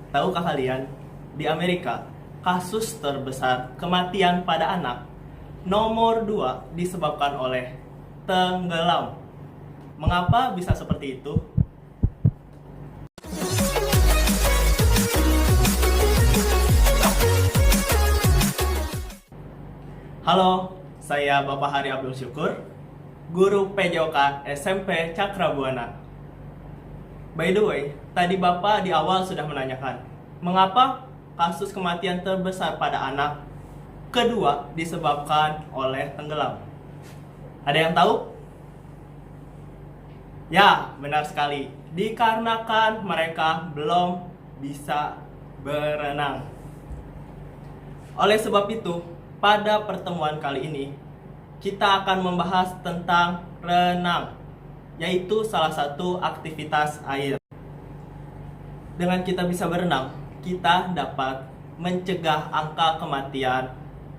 Tahukah kalian, di Amerika, kasus terbesar kematian pada anak nomor 2 disebabkan oleh tenggelam. Mengapa bisa seperti itu? Halo, saya Bapak Hari Abdul Syukur, guru PJOK SMP Cakrabuana. By the way, tadi Bapak di awal sudah menanyakan, mengapa kasus kematian terbesar pada anak kedua disebabkan oleh tenggelam? Ada yang tahu? Ya, benar sekali. Dikarenakan mereka belum bisa berenang. Oleh sebab itu, pada pertemuan kali ini, kita akan membahas tentang renang, yaitu salah satu aktivitas air. Dengan kita bisa berenang, kita dapat mencegah angka kematian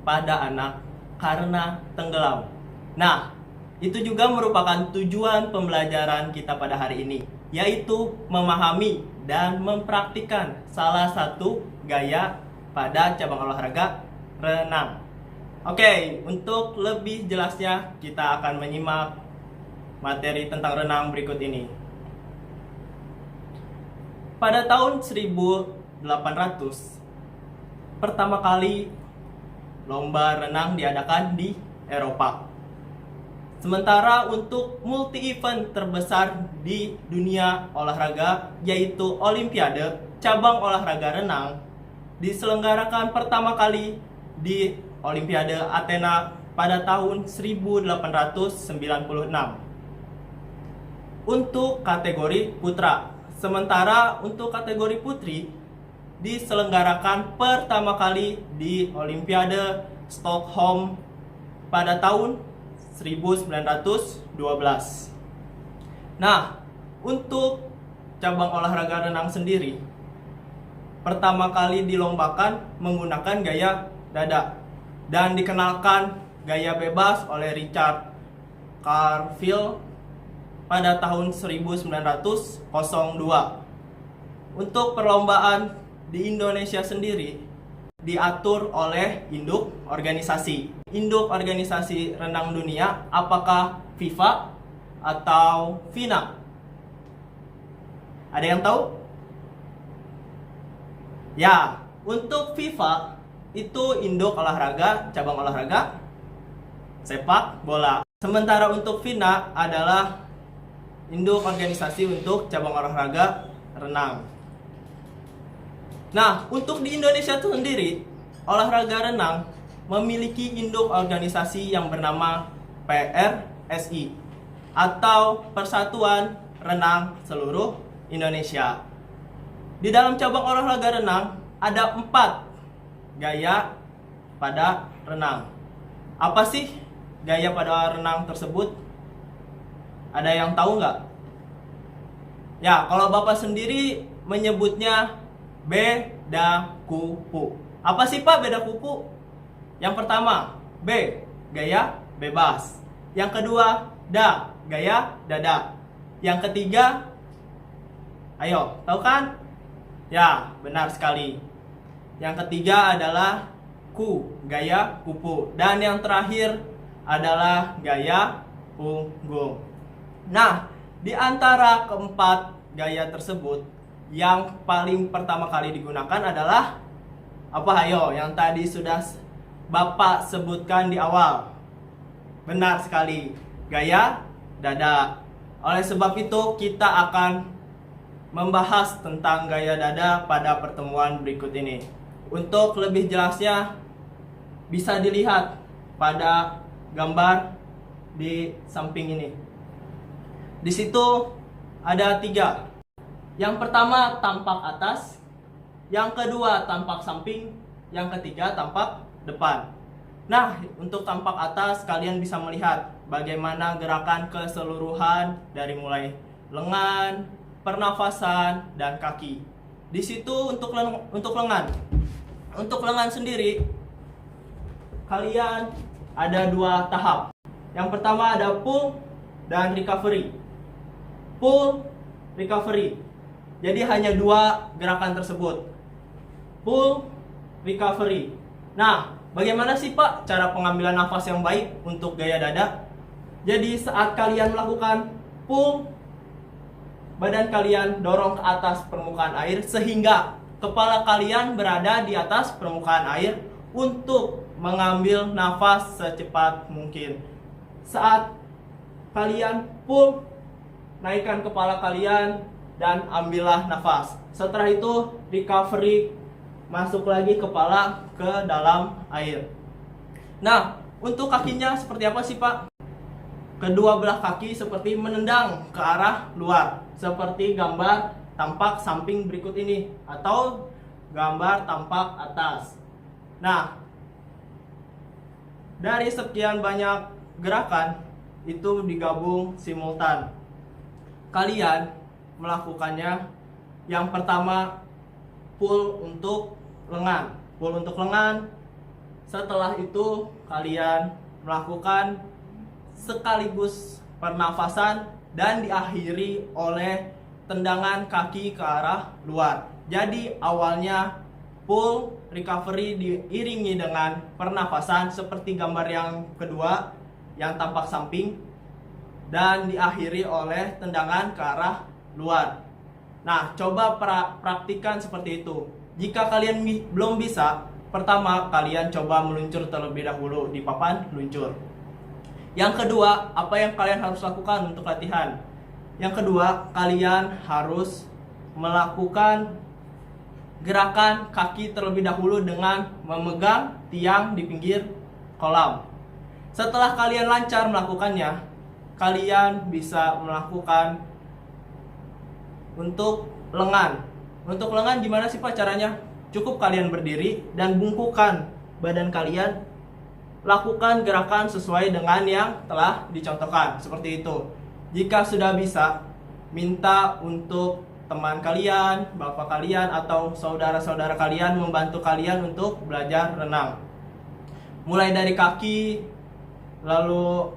pada anak karena tenggelam. Nah, itu juga merupakan tujuan pembelajaran kita pada hari ini, yaitu memahami dan mempraktikkan salah satu gaya pada cabang olahraga renang. Oke, untuk lebih jelasnya kita akan menyimak materi tentang renang berikut ini. Pada tahun 1800, pertama kali lomba renang diadakan di Eropa. Sementara untuk multi-event terbesar di dunia olahraga, yaitu Olimpiade, cabang olahraga renang, diselenggarakan pertama kali di Olimpiade Athena pada tahun 1896 untuk kategori putra. Sementara untuk kategori putri diselenggarakan pertama kali di Olimpiade Stockholm pada tahun 1912. Nah, untuk cabang olahraga renang sendiri pertama kali dilombakan menggunakan gaya dada dan dikenalkan gaya bebas oleh Richard Carfield pada tahun 1902. Untuk perlombaan di Indonesia sendiri diatur oleh induk organisasi. Induk organisasi renang dunia apakah FIFA atau FINA? Ada yang tahu? Ya, untuk FIFA itu induk olahraga, cabang olahraga sepak bola. Sementara untuk FINA adalah induk organisasi untuk cabang olahraga renang. Nah, untuk di Indonesia sendiri, olahraga renang memiliki induk organisasi yang bernama PRSI atau Persatuan Renang Seluruh Indonesia. Di dalam cabang olahraga renang ada 4 gaya pada renang. Apa sih gaya pada renang tersebut? Ada yang tahu nggak? Ya, kalau Bapak sendiri menyebutnya beda kupu. Apa sih Pak beda kupu? Yang pertama, B, gaya bebas. Yang kedua, da, gaya dada. Yang ketiga, ayo, tahu kan? Ya, benar sekali. Yang ketiga adalah ku, gaya kupu. Dan yang terakhir adalah gaya punggung. Nah, di antara keempat gaya tersebut, yang paling pertama kali digunakan adalah apa? Ayo, yang tadi sudah Bapak sebutkan di awal. Benar sekali, gaya dada. Oleh sebab itu, kita akan membahas tentang gaya dada pada pertemuan berikut ini. Untuk lebih jelasnya bisa dilihat pada gambar di samping ini. Di situ ada 3. Yang pertama tampak atas, yang kedua tampak samping, yang ketiga tampak depan. Nah, untuk tampak atas kalian bisa melihat bagaimana gerakan keseluruhan dari mulai lengan, pernafasan, dan kaki. Di situ untuk lengan. Untuk lengan sendiri, kalian ada 2 tahap. Yang pertama ada pull dan recovery. Pull, recovery. Jadi hanya 2 gerakan tersebut. pull, recovery. Nah, bagaimana sih Pak cara pengambilan nafas yang baik untuk gaya dada? Jadi saat kalian melakukan pull, badan kalian dorong ke atas permukaan air sehingga kepala kalian berada di atas permukaan air untuk mengambil nafas secepat mungkin. Saat kalian pull, naikkan kepala kalian dan ambillah nafas. Setelah itu recovery, masuk lagi kepala ke dalam air. Nah, untuk kakinya seperti apa sih Pak? Kedua belah kaki seperti menendang ke arah luar, seperti gambar tampak samping berikut ini atau gambar tampak atas. Nah, dari sekian banyak gerakan itu digabung simultan. Kalian melakukannya, yang pertama pull untuk lengan. Pull untuk lengan. Setelah itu kalian melakukan sekaligus pernafasan dan diakhiri oleh tendangan kaki ke arah luar. Jadi awalnya pull, recovery diiringi dengan pernafasan seperti gambar yang kedua yang tampak samping dan diakhiri oleh tendangan ke arah luar. Nah, coba praktikkan seperti itu. Jika kalian belum bisa, pertama kalian coba meluncur terlebih dahulu di papan luncur. Yang kedua, apa yang kalian harus lakukan untuk latihan? Yang kedua, kalian harus melakukan gerakan kaki terlebih dahulu dengan memegang tiang di pinggir kolam. Setelah kalian lancar melakukannya, kalian bisa melakukan untuk lengan. Untuk lengan gimana sih Pak caranya? Cukup kalian berdiri dan bungkukan badan kalian. Lakukan gerakan sesuai dengan yang telah dicontohkan, seperti itu. Jika sudah bisa, minta untuk teman kalian, bapak kalian, atau saudara-saudara kalian membantu kalian untuk belajar renang. Mulai dari kaki, lalu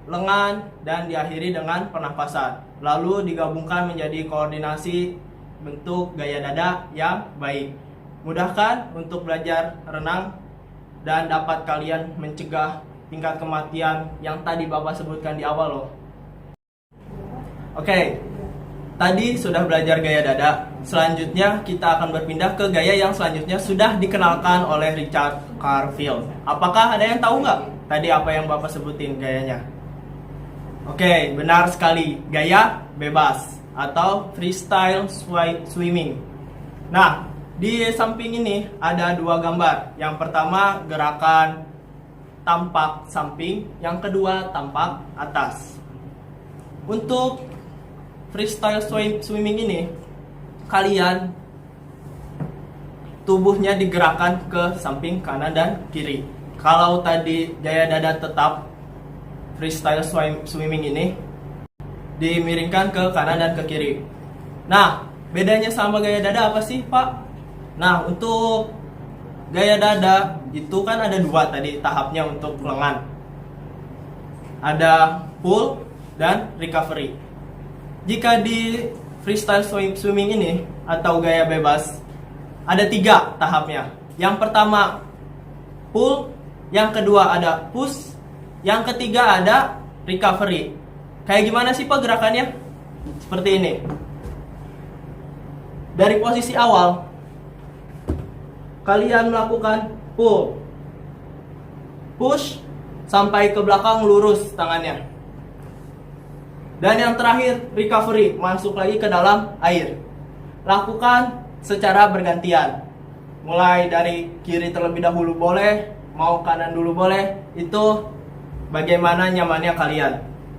lengan, dan diakhiri dengan pernafasan. Lalu digabungkan menjadi koordinasi bentuk gaya dada yang baik. Mudahkan untuk belajar renang dan dapat kalian mencegah tingkat kematian yang tadi Bapak sebutkan di awal loh. Oke, tadi sudah belajar gaya dada. Selanjutnya kita akan berpindah ke gaya yang selanjutnya sudah dikenalkan oleh Richard Carfield. Apakah ada yang tahu nggak tadi apa yang Bapak sebutin gayanya? Oke, benar sekali. Gaya bebas atau freestyle swimming. Nah, di samping ini ada dua gambar. Yang pertama gerakan tampak samping, yang kedua tampak atas. Untuk freestyle swimming ini, kalian tubuhnya digerakkan ke samping kanan dan kiri. Kalau tadi gaya dada tetap, freestyle swimming ini dimiringkan ke kanan dan ke kiri. Nah, bedanya sama gaya dada apa sih Pak? Nah, untuk gaya dada itu kan ada dua tadi tahapnya untuk lengan. Ada pull dan recovery. Jika di freestyle swimming ini atau gaya bebas, ada tiga tahapnya. Yang pertama pull, yang kedua ada push, yang ketiga ada recovery. Kayak gimana sih Pak gerakannya? Seperti ini. Dari posisi awal, kalian melakukan pull, push, sampai ke belakang lurus tangannya. Dan yang terakhir, recovery, masuk lagi ke dalam air. Lakukan secara bergantian. Mulai dari kiri terlebih dahulu boleh, mau kanan dulu boleh, itu bagaimana nyamannya kalian.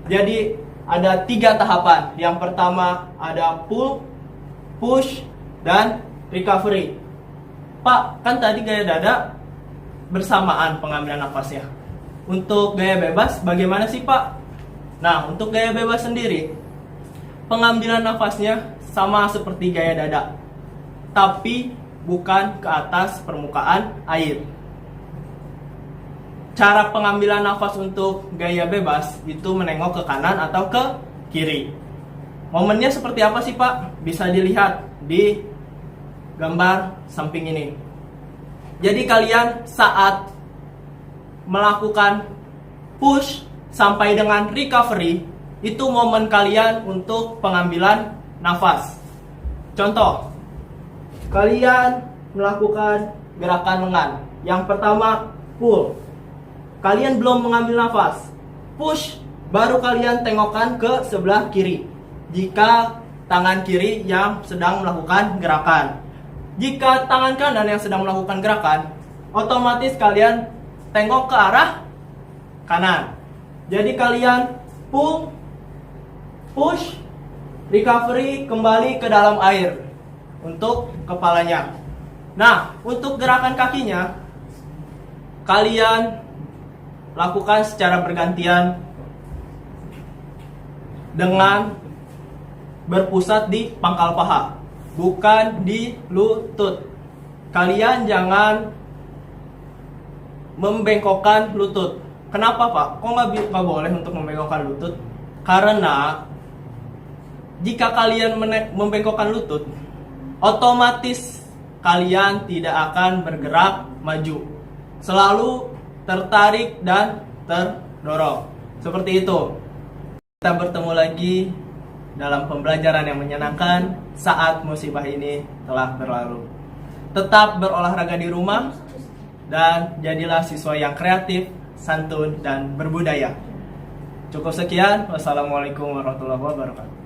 Jadi ada tiga tahapan. Yang pertama ada pull, push, dan recovery. Pak, kan tadi gaya dada bersamaan pengambilan nafasnya. Untuk gaya bebas bagaimana sih Pak? Nah, untuk gaya bebas sendiri, pengambilan nafasnya sama seperti gaya dada, tapi bukan ke atas permukaan air. Cara pengambilan nafas untuk gaya bebas itu menengok ke kanan atau ke kiri. Momennya seperti apa sih Pak? Bisa dilihat di gambar samping ini. Jadi kalian saat melakukan push sampai dengan recovery, itu momen kalian untuk pengambilan nafas. Contoh, kalian melakukan gerakan lengan. Yang pertama, pull. Kalian belum mengambil nafas. Push, baru kalian tengokkan ke sebelah kiri. Jika tangan kiri yang sedang melakukan gerakan. Jika tangan kanan yang sedang melakukan gerakan, otomatis kalian tengok ke arah kanan. Jadi kalian pull, push, recovery, kembali ke dalam air untuk kepalanya. Nah, untuk gerakan kakinya, kalian lakukan secara bergantian dengan berpusat di pangkal paha, bukan di lutut. Kalian jangan membengkokkan lutut. Kenapa, Pak? Kok nggak boleh untuk membengkokkan lutut? Karena jika kalian membengkokkan lutut, otomatis kalian tidak akan bergerak maju. Selalu tertarik dan terdorong. Seperti itu. Kita bertemu lagi dalam pembelajaran yang menyenangkan saat musibah ini telah berlalu. Tetap berolahraga di rumah dan jadilah siswa yang kreatif, santun, dan berbudaya. Cukup sekian. Wassalamualaikum warahmatullahi wabarakatuh.